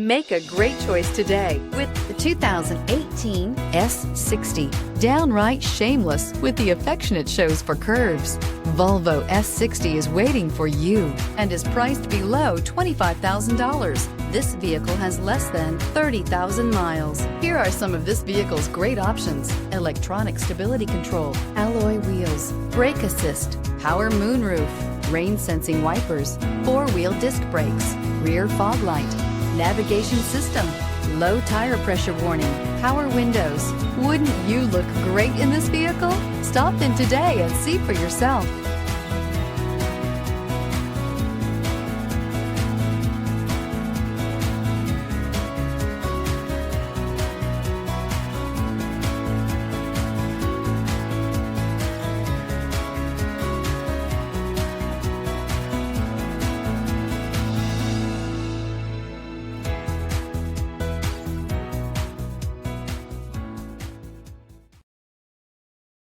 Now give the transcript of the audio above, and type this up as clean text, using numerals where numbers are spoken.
Make a great choice today with the 2018 S60. Downright shameless with the affection it shows for curves. Volvo S60 is waiting for you and is priced below $25,000. This vehicle has less than 30,000 miles. Here are some of this vehicle's great options: electronic stability control, alloy wheels, brake assist, power moonroof, rain sensing wipers, four-wheel disc brakes, rear fog light, navigation system, low tire pressure warning, power windows. Wouldn't you look great in this vehicle? Stop in today and see for yourself.